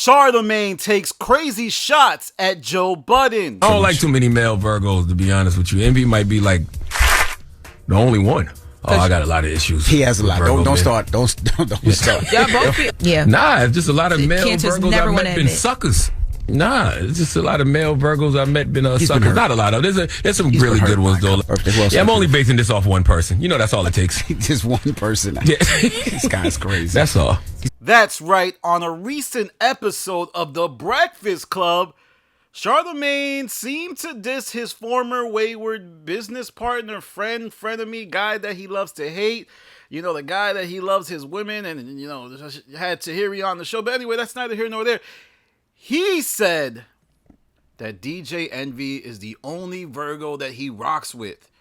Charlamagne takes crazy shots at Joe Budden. I don't like too many male Virgos, to be honest with you. Envy might be like the only one. Oh, I got a lot of issues. He has a lot. Don't start. Don't start. Yeah, both. Yeah. Nah, it's just a lot of male Cancers Virgos never I wanna met been admit. suckers. Nah, it's just a lot of male Virgos I met been suckers. Not a lot of. There's some really good ones though. Yeah, I'm only basing this off one person. You know, that's all it takes. Just one person. Yeah. This guy's crazy. That's all. That's right. On a recent episode of The Breakfast Club, Charlamagne seemed to diss his former wayward business partner, frenemy, guy that he loves to hate. You know, the guy that he loves his women and, you know, had Tahiri on the show. But anyway, that's neither here nor there. He said that DJ Envy is the only Virgo that he rocks with.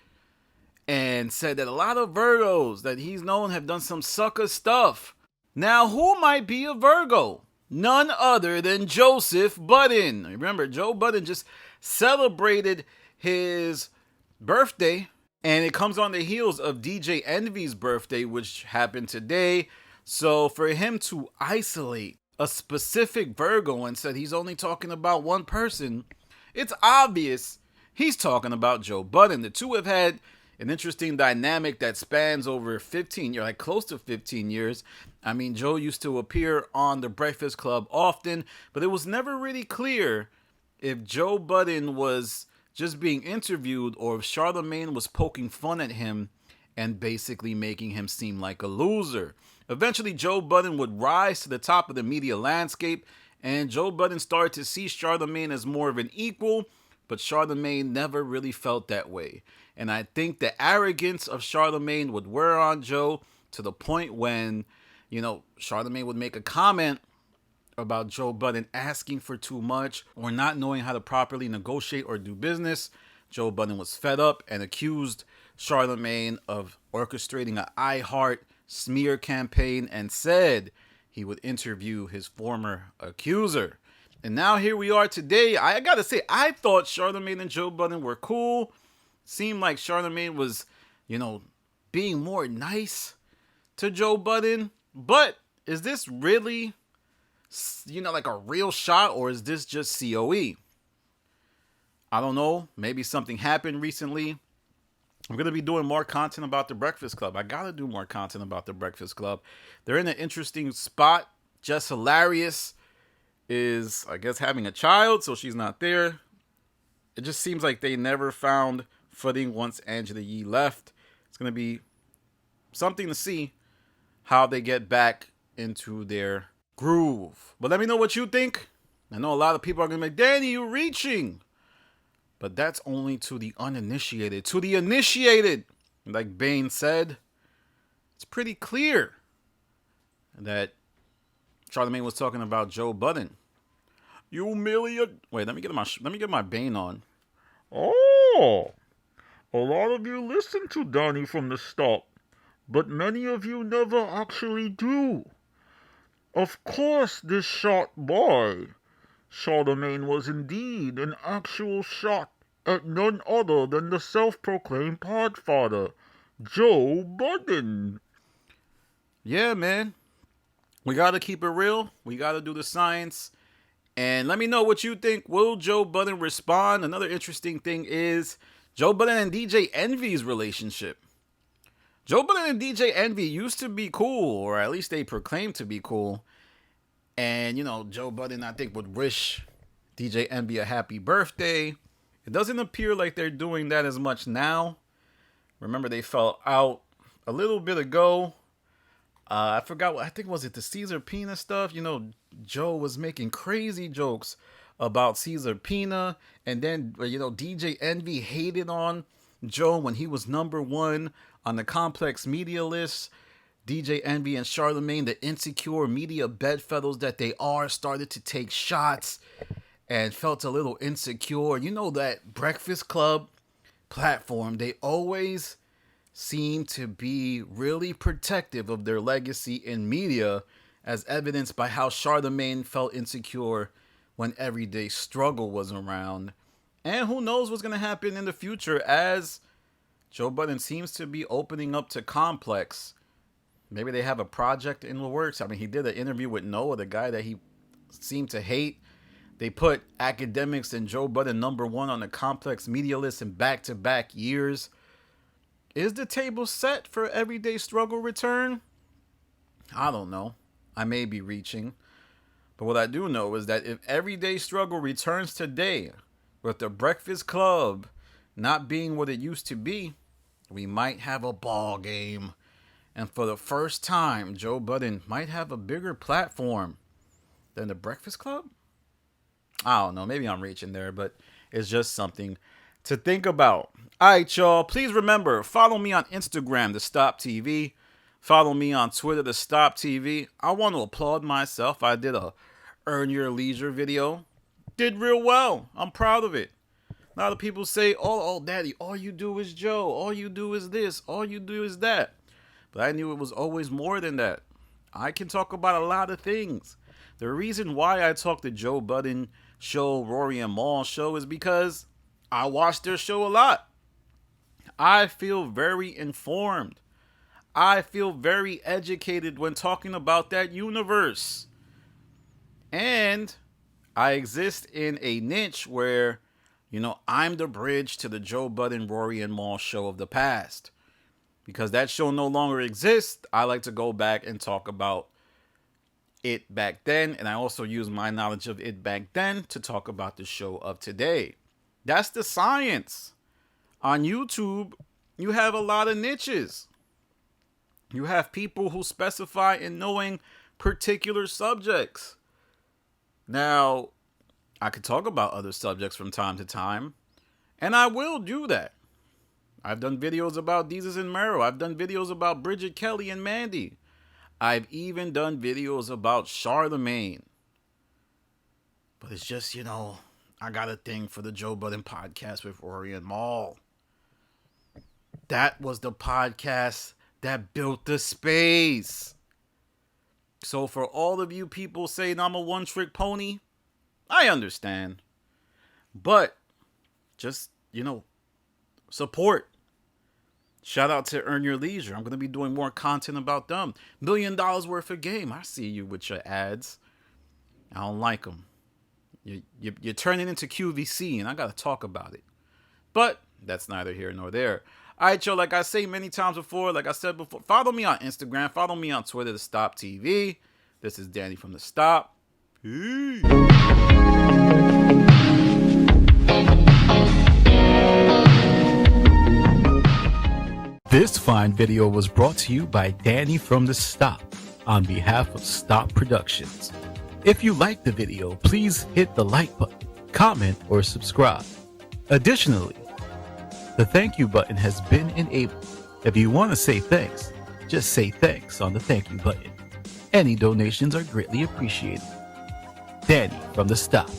And said that a lot of Virgos that he's known have done some sucker stuff. Now, who might be a Virgo? None other than Joseph Budden. Remember, Joe Budden just celebrated his birthday, and it comes on the heels of DJ Envy's birthday, which happened today. So for him to isolate a specific Virgo and said he's only talking about one person, it's obvious he's talking about Joe Budden. The two have had an interesting dynamic that spans over 15 years, like close to 15 years. I mean, Joe used to appear on The Breakfast Club often, but it was never really clear if Joe Budden was just being interviewed or if Charlamagne was poking fun at him and basically making him seem like a loser. Eventually, Joe Budden would rise to the top of the media landscape, and Joe Budden started to see Charlamagne as more of an equal, but Charlamagne never really felt that way. And I think the arrogance of Charlamagne would wear on Joe to the point when, you know, Charlamagne would make a comment about Joe Budden asking for too much or not knowing how to properly negotiate or do business. Joe Budden was fed up and accused Charlamagne of orchestrating an I Heart smear campaign and said he would interview his former accuser. And now here we are today. I gotta say, I thought Charlamagne and Joe Budden were cool. Seemed like Charlamagne was, you know, being more nice to Joe Budden. But is this really, you know, like a real shot, or is this just COE? I don't know. Maybe something happened recently. I'm going to be doing more content about The Breakfast Club. I got to do more content about The Breakfast Club. They're in an interesting spot. Just Hilarious is, I guess, having a child, so she's not there. It just seems like they never found footing once Angela Yee left. It's going to be something to see how they get back into their groove. But let me know what you think. I know a lot of people are going to be like, Danny, you're reaching. But that's only to the uninitiated. To the initiated, like Bane said, it's pretty clear that Charlamagne was talking about Joe Budden. You million. Wait, let me get my Bane on. Oh, a lot of you listen to Donnie from the start, but many of you never actually do. Of course, this shot by Charlamagne was indeed an actual shot at none other than the self-proclaimed podfather, Joe Budden. Yeah, man. We got to keep it real. We got to do the science. And let me know what you think. Will Joe Budden respond? Another interesting thing is Joe Budden and DJ Envy's relationship. Joe Budden and DJ Envy used to be cool, or at least they proclaimed to be cool. And, you know, Joe Budden, I think, would wish DJ Envy a happy birthday. It doesn't appear like they're doing that as much now. Remember, they fell out a little bit ago. I forgot, I think, was it the Caesar Pina stuff? You know, Joe was making crazy jokes about Caesar Pina. And then, you know, DJ Envy hated on Joe when he was #1 on the Complex media list. DJ Envy and Charlamagne, the insecure media bedfellows that they are, started to take shots and felt a little insecure. You know, that Breakfast Club platform, they always seem to be really protective of their legacy in media, as evidenced by how Charlamagne felt insecure when Everyday Struggle was around. And who knows what's going to happen in the future as Joe Budden seems to be opening up to Complex. Maybe they have a project in the works. I mean, he did an interview with Noah, the guy that he seem to hate. They put academics and Joe Budden #1 on the complex media list in back-to-back years. Is the table set for Everyday Struggle return? I don't know. I may be reaching. But what I do know is that if Everyday Struggle returns today, with the Breakfast Club not being what it used to be, we might have a ball game. And for the first time, Joe Budden might have a bigger platform than the Breakfast Club? I don't know. Maybe I'm reaching there, but it's just something to think about. All right, y'all. Please remember, follow me on Instagram, The Stop TV. Follow me on Twitter, The Stop TV. I want to applaud myself. I did a Earn Your Leisure video. Did real well. I'm proud of it. A lot of people say, oh, Daddy, all you do is Joe. All you do is this. All you do is that. But I knew it was always more than that. I can talk about a lot of things. The reason why I talk the Joe Budden show, Rory and Mal show, is because I watch their show a lot. I feel very informed. I feel very educated when talking about that universe. And I exist in a niche where, I'm the bridge to the Joe Budden, Rory and Mal show of the past. Because that show no longer exists, I like to go back and talk about it back then, and I also use my knowledge of it back then to talk about the show of today. That's the science. On YouTube, you have a lot of niches. You have people who specify in knowing particular subjects. Now, I could talk about other subjects from time to time, and I will do that. I've done videos about Deezus and Mero. I've done videos about Bridget Kelly and Mandy. I've even done videos about Charlamagne. But it's just, I got a thing for the Joe Budden podcast with Rory and Mal. That was the podcast that built the space. So for all of you people saying I'm a one-trick pony, I understand. But just, support. Shout out to Earn Your Leisure. I'm going to be doing more content about them. $1 million worth of game. I see you with your ads. I don't like them. You're turning into QVC, and I got to talk about it. But that's neither here nor there. All right, y'all. Like I say many times before, like I said before, follow me on Instagram. Follow me on Twitter, The Stop TV. This is Danny from The Stop. Peace. This fine video was brought to you by Danny from The Stop on behalf of Stop Productions. If you liked the video, please hit the like button, comment, or subscribe. Additionally, the thank you button has been enabled. If you want to say thanks, just say thanks on the thank you button. Any donations are greatly appreciated. Danny from The Stop.